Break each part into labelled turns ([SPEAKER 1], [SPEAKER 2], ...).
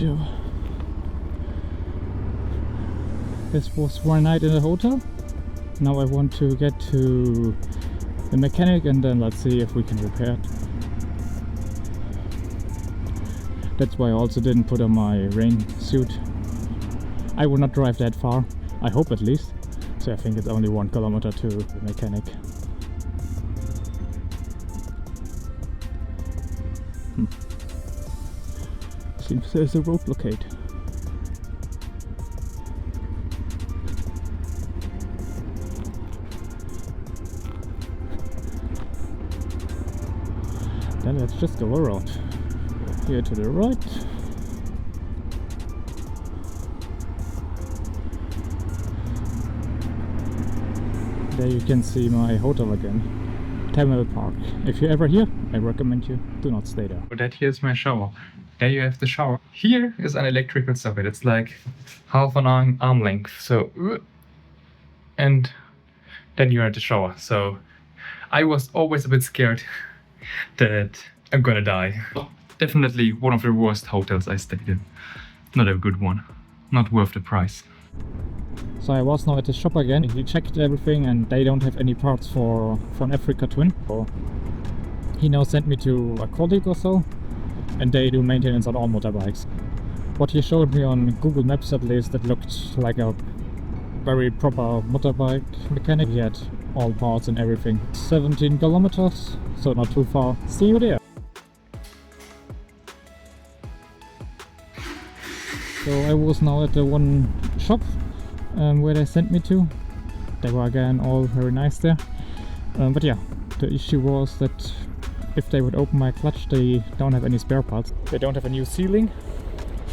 [SPEAKER 1] to. This was one night in the hotel. Now I want to get to the mechanic and then let's see if we can repair it. That's why I also didn't put on my rain suit. I will not drive that far, I hope at least. So I think it's only 1 kilometer to the mechanic. Seems there's a road blockade. Then let's just go around. Here to the right. There you can see my hotel again. Terminal Park. If you're ever here, I recommend you do not stay there.
[SPEAKER 2] So that here's my shower. There you have the shower. Here is an electrical socket. It's like half an arm length. So, and then you're at the shower. So I was always a bit scared that I'm gonna die. Definitely one of the worst hotels I stayed in. Not a good one. Not worth the price.
[SPEAKER 1] So I was now at the shop again. He checked everything and they don't have any parts for an Africa Twin. So he now sent me to a colleague or so, and they do maintenance on all motorbikes. What he showed me on Google Maps at least, that looked like a very proper motorbike mechanic. He had all parts and everything. 17 kilometers, so not too far. See you there. So I was now at the one shop where they sent me to. They were again all very nice there. But yeah, the issue was that if they would open my clutch, they don't have any spare parts. They don't have a new sealing,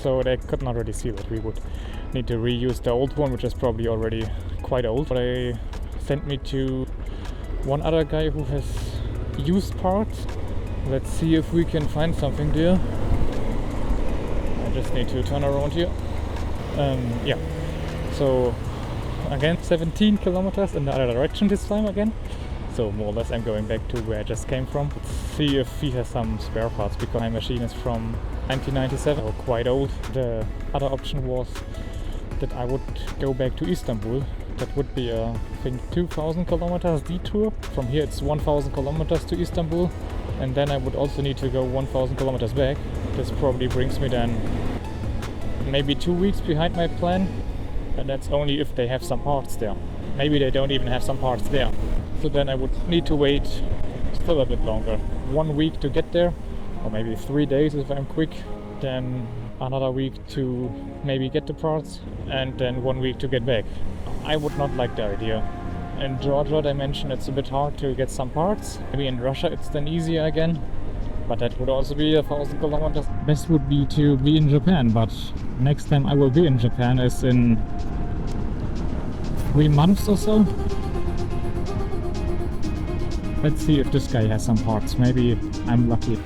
[SPEAKER 1] so they could not really seal it. We would need to reuse the old one, which is probably already quite old. But they sent me to one other guy who has used parts. Let's see if we can find something there. I just need to turn around here. Yeah, so again 17 kilometers in the other direction this time again. So more or less I'm going back to where I just came from. Let's see if he has some spare parts, because my machine is from 1997, so quite old. The other option was that I would go back to Istanbul. That would be I think 2000 kilometers detour. From here it's 1000 kilometers to Istanbul, and then I would also need to go 1000 kilometers back. This probably brings me then maybe 2 weeks behind my plan, and that's only if they have some parts there. Maybe they don't even have some parts there. So then I would need to wait still a bit longer. 1 week to get there, or maybe 3 days if I'm quick. Then another week to maybe get the parts, and then 1 week to get back. I would not like the idea. In Georgia they mentioned it's a bit hard to get some parts. Maybe in Russia it's then easier again, but that would also be 1000 kilometers. Best would be to be in Japan, but next time I will be in Japan is in 3 months or so. Let's see if this guy has some parts. Maybe I'm lucky.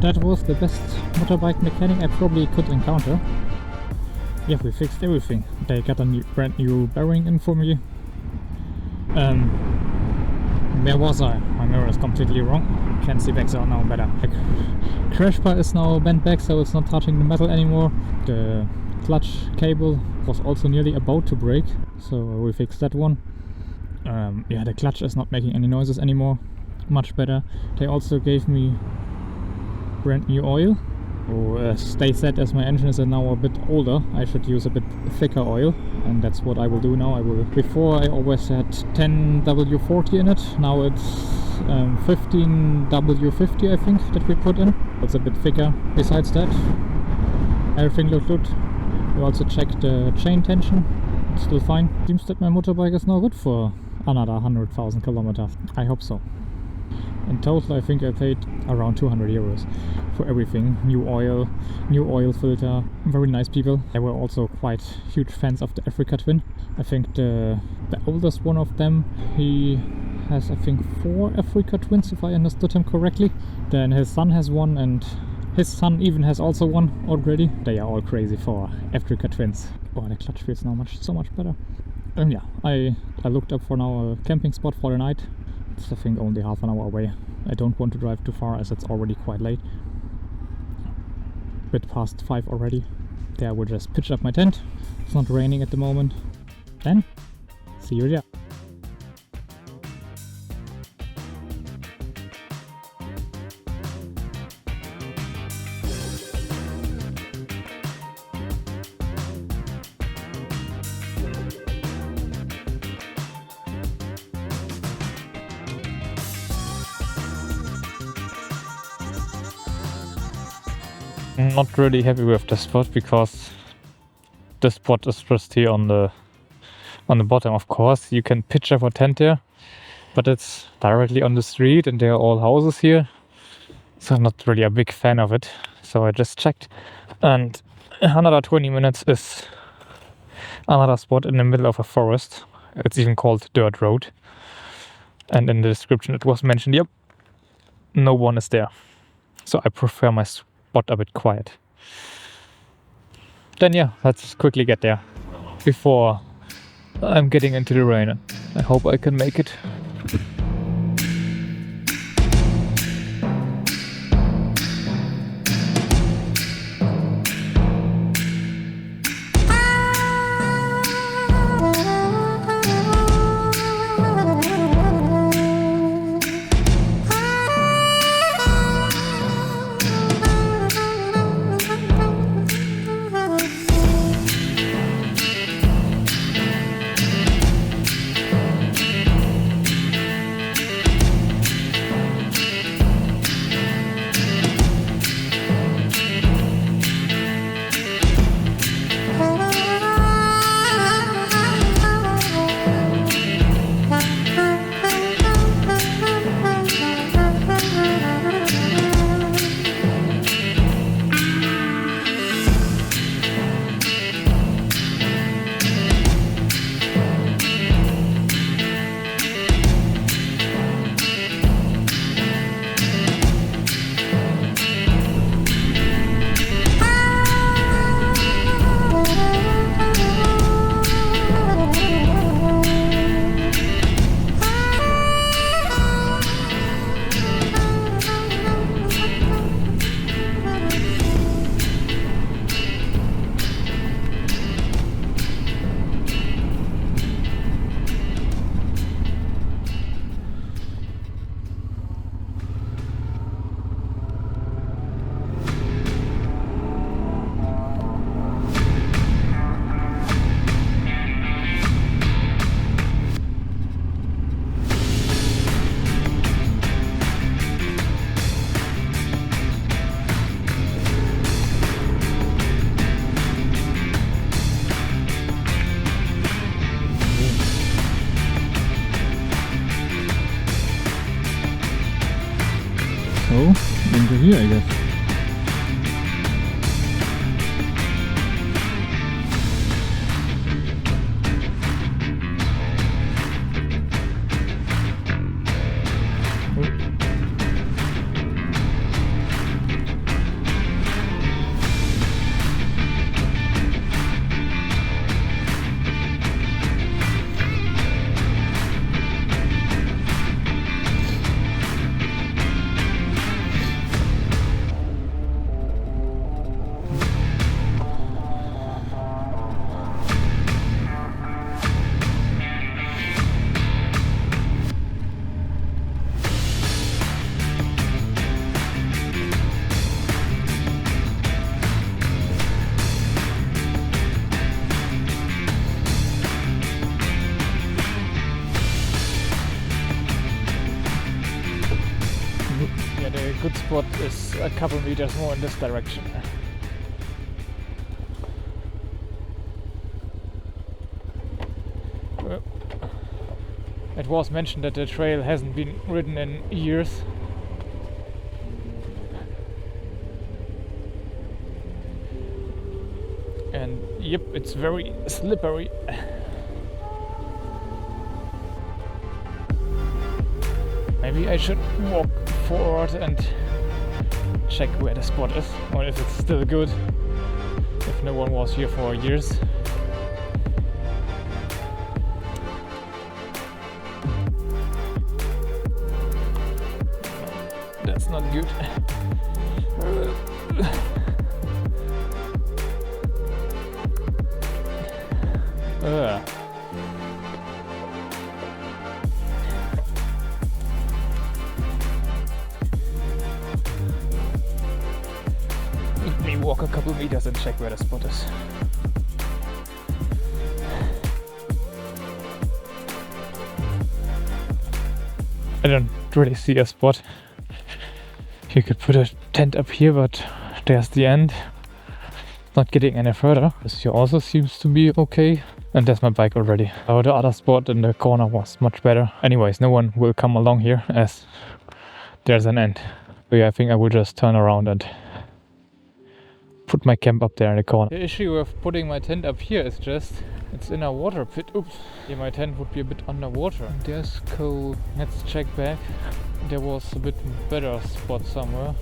[SPEAKER 1] that was the best motorbike mechanic I probably could encounter. Yeah, we fixed everything. They got a brand new bearing in for me. Where was I? My mirror is completely wrong. Can't see back, so now better. The crash bar is now bent back, so it's not touching the metal anymore. The clutch cable was also nearly about to break, so we fixed that one. Yeah, the clutch is not making any noises anymore. Much better. They also gave me brand new oil. Oh, as they said, as my engine is now a bit older, I should use a bit thicker oil, and that's what I will do now. Before I always had 10W40 in it, now it's 15W50 I think that we put in. It's a bit thicker. Besides that, everything looked good. We also checked the chain tension, it's still fine. Seems that my motorbike is now good for another 100,000 kilometers. I hope so. In total I think I paid around 200 euros for everything. New oil filter, very nice people. They were also quite huge fans of the Africa Twin. I think the oldest one of them, he has I think 4 Africa Twins if I understood him correctly. Then his son has one, and his son even has also one already. They are all crazy for Africa Twins. Oh, the clutch feels now so much better. Yeah, I looked up for now a camping spot for the night. It's I think only half an hour away. I don't want to drive too far as it's already quite late. Bit past 5 already. There I will just pitch up my tent. It's not raining at the moment. Then, see you there. I'm not really happy with the spot because the spot is just here on the bottom. Of course you can pitch up a tent there, but it's directly on the street and there are all houses here, so I'm not really a big fan of it. So I just checked, and another 20 minutes is another spot in the middle of a forest. It's even called Dirt Road, and in the description it was mentioned, yep, no one is there. So I prefer my spot a bit quiet. Then yeah, let's quickly get there before I'm getting into the rain. I hope I can make it. So, into here I guess. a couple meters more in this direction. It was mentioned that the trail hasn't been ridden in years. And yep, it's very slippery. Maybe I should walk forward and check where the spot is, or if it's still good, if no one was here for years. That's not good. Let me walk a couple meters and check where the spot is. I don't really see a spot. You could put a tent up here, but there's the end. Not getting any further. This here also seems to be okay. And there's my bike already. Oh, the other spot in the corner was much better. Anyways, no one will come along here as there's an end. So yeah, I think I will just turn around and put my camp up there in the corner. The issue with putting my tent up here is just it's in a water pit. Oops. Yeah, my tent would be a bit underwater. There's coal. Let's check back. There was a bit better spot somewhere.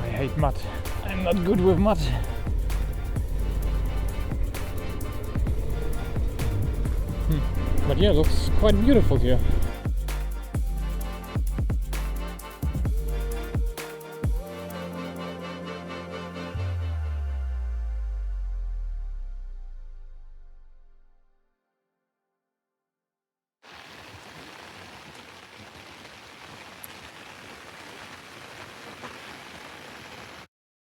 [SPEAKER 1] I hate mud. I'm not good with mud. But yeah, looks quite beautiful here.